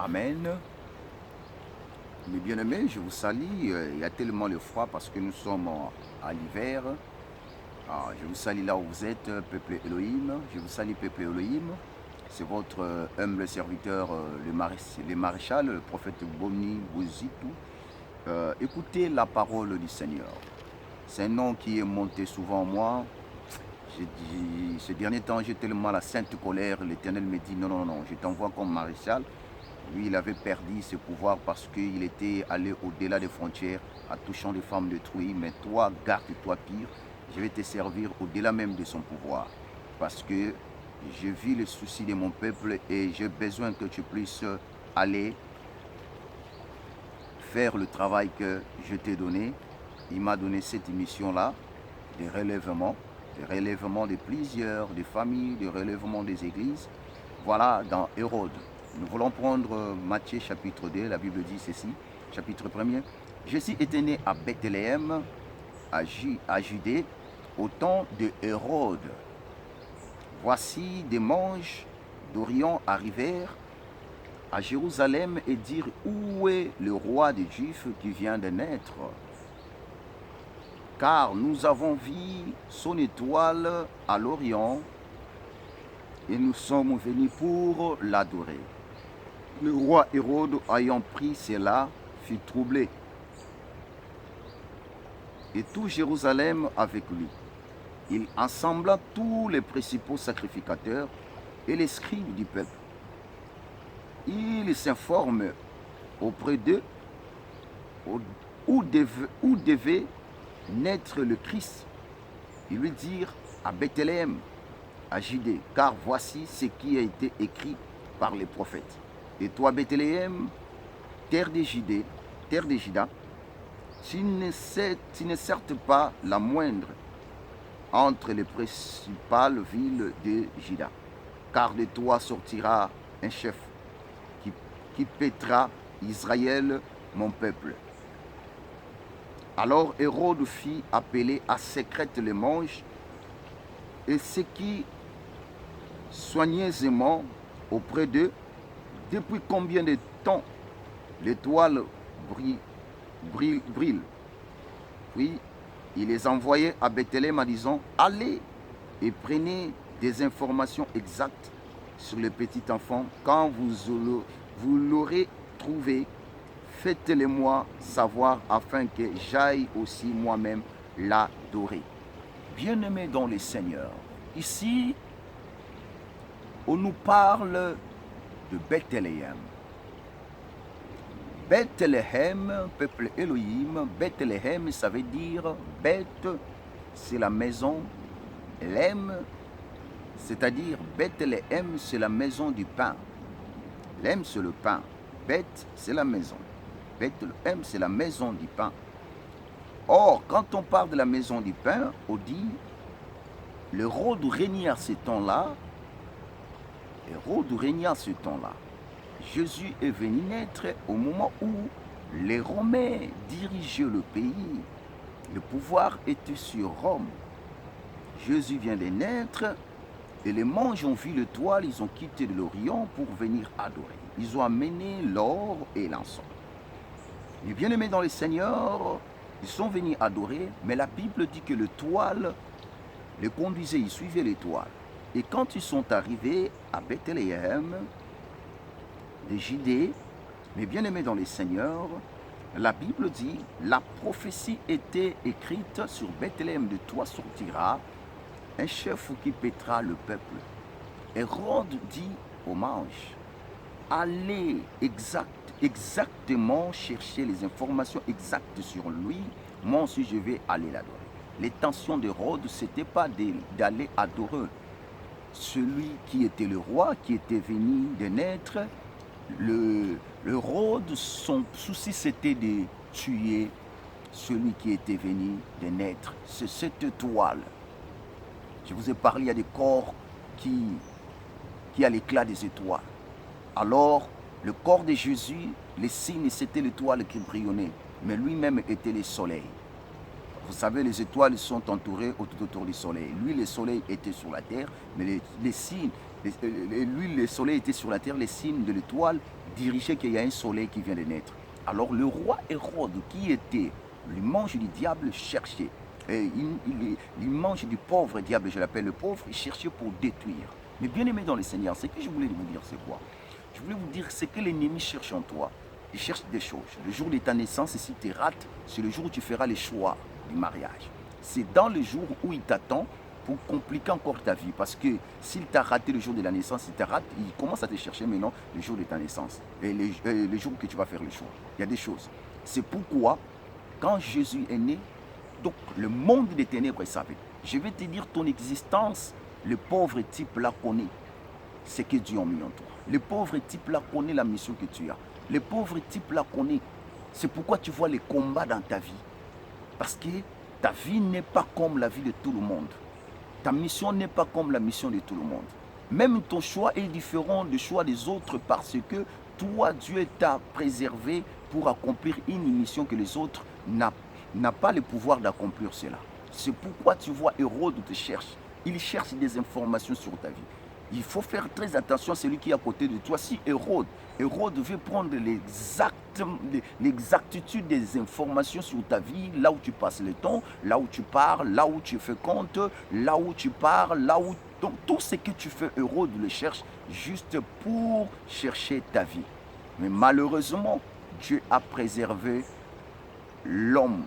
Amen. Mes bien-aimés, je vous salue. Il y a tellement de froid parce que nous sommes à l'hiver. Je vous salue là où vous êtes, peuple Elohim. Je vous salue, peuple Elohim. C'est votre humble serviteur, le maréchal, le prophète Boni Bozitou. Écoutez la parole du Seigneur. C'est un nom qui est monté souvent en moi. Ces derniers temps, j'ai tellement la sainte colère. L'Éternel me dit non, non, non, je t'envoie comme maréchal. Lui, il avait perdu ses pouvoirs parce qu'il était allé au-delà des frontières, en touchant des femmes détruites. Mais toi, garde-toi pire. Je vais te servir au-delà même de son pouvoir. Parce que je vis le souci de mon peuple et j'ai besoin que tu puisses aller faire le travail que je t'ai donné. Il m'a donné cette mission-là, de relèvement de plusieurs, des familles, de relèvement des églises. Voilà, dans Hérode. Nous voulons prendre Matthieu chapitre 2, la Bible dit ceci, chapitre 1er. Jésus était né à Bethléem, à Judée, au temps de Hérode. Voici des mages d'Orient arrivèrent à Jérusalem et dirent, où est le roi des Juifs qui vient de naître? Car nous avons vu son étoile à l'Orient et nous sommes venus pour l'adorer. Le roi Hérode, ayant pris cela, fut troublé, et tout Jérusalem avec lui. Il assembla tous les principaux sacrificateurs et les scribes du peuple. Il s'informe auprès d'eux où devait naître le Christ. Ils lui dirent à Bethléem, à Judée, car voici ce qui a été écrit par les prophètes. Et toi, Bethléem, terre de Judée, terre de Juda, tu ne certes pas la moindre entre les principales villes de Juda, car de toi sortira un chef qui paîtra Israël, mon peuple. Alors Hérode fit appeler à secrète les mages et ce qui soigneusement auprès d'eux. Depuis combien de temps l'étoile brille? Puis il les envoyait à Bethléem en disant, allez et prenez des informations exactes sur le petit enfant. Quand vous l'aurez trouvé, faites-le-moi savoir afin que j'aille aussi moi-même l'adorer. Bien-aimés dans le Seigneur, ici, on nous parle de Bethléem. Bethléem, peuple Elohim, Bethléem, ça veut dire Beth, c'est la maison, Lem, c'est-à-dire Bethléem, c'est la maison du pain. Lem, c'est le pain. Beth, c'est la maison. Bethléem, c'est la maison du pain. Or, quand on parle de la maison du pain, on dit Hérode régnait à ce temps-là. Hérode régnait à ce temps-là. Jésus est venu naître au moment où les Romains dirigeaient le pays. Le pouvoir était sur Rome. Jésus vient de naître et les mages ont vu l'étoile, ils ont quitté l'Orient pour venir adorer. Ils ont amené l'or et l'encens. Les bien-aimés dans le Seigneur, ils sont venus adorer, mais la Bible dit que l'étoile les conduisait, ils suivaient l'étoile. Et quand ils sont arrivés à Bethléem, de Judée, mes bien-aimés dans le Seigneur, la Bible dit, la prophétie était écrite sur Bethléem, de toi sortira un chef qui paîtra le peuple. Hérode dit aux mages, allez exactement chercher les informations exactes sur lui, moi aussi je vais aller l'adorer. L'intention d'Hérode, ce n'était pas d'aller adorer celui qui était le roi, qui était venu de naître. Hérode, son souci c'était de tuer celui qui était venu de naître. C'est cette étoile. Je vous ai parlé, il y a des corps qui a l'éclat des étoiles. Alors, le corps de Jésus, les signes, c'était l'étoile qui brillonnait, mais lui-même était le soleil. Vous savez, les étoiles sont entourées tout autour du soleil. Lui, le soleil était sur la terre, mais les signes, lui, le soleil était sur la terre, les signes de l'étoile diriger qu'il y a un soleil qui vient de naître. Alors le roi Hérode, qui était l'image du diable, cherchait. L'image du pauvre diable, je l'appelle le pauvre, il cherchait pour détruire. Mais bien aimé dans le Seigneur, ce que je voulais vous dire, c'est quoi? Je voulais vous dire, c'est que l'ennemi cherche en toi. Il cherche des choses. Le jour de ta naissance, si tu rates, c'est le jour où tu feras le choix du mariage. C'est dans le jour où il t'attend pour compliquer encore ta vie. Parce que s'il t'a raté le jour de la naissance, il commence à te chercher maintenant le jour de ta naissance. Et le jour que tu vas faire le choix. Il y a des choses. C'est pourquoi, quand Jésus est né, donc le monde des ténèbres savait. Je vais te dire ton existence, le pauvre type là connaît ce que Dieu a mis en toi. Le pauvre type là connaît la mission que tu as. Le pauvre type là connaît. C'est pourquoi tu vois les combats dans ta vie. Parce que ta vie n'est pas comme la vie de tout le monde. Ta mission n'est pas comme la mission de tout le monde. Même ton choix est différent du choix des autres parce que toi, Dieu t'a préservé pour accomplir une mission que les autres n'ont pas le pouvoir d'accomplir cela. C'est pourquoi tu vois Hérode te cherche. Il cherche des informations sur ta vie. Il faut faire très attention à celui qui est à côté de toi. Si Hérode veut prendre l'exactitude des informations sur ta vie, là où tu passes le temps, là où tu parles, là où tu fais compte, là où tu parles, là où... Donc tout ce que tu fais, Hérode le cherche juste pour chercher ta vie. Mais malheureusement, Dieu a préservé l'homme.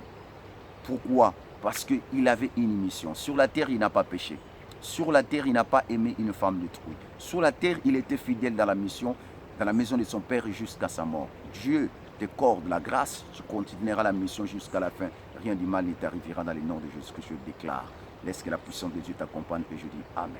Pourquoi? Parce qu'il avait une mission. Sur la terre, il n'a pas péché. Sur la terre, il n'a pas aimé une femme détruite. Sur la terre, il était fidèle dans la mission, dans la maison de son père jusqu'à sa mort. Dieu t'accorde la grâce, tu continueras la mission jusqu'à la fin. Rien du mal ne t'arrivera dans le nom de Jésus que je déclare. Laisse que la puissance de Dieu t'accompagne et je dis Amen.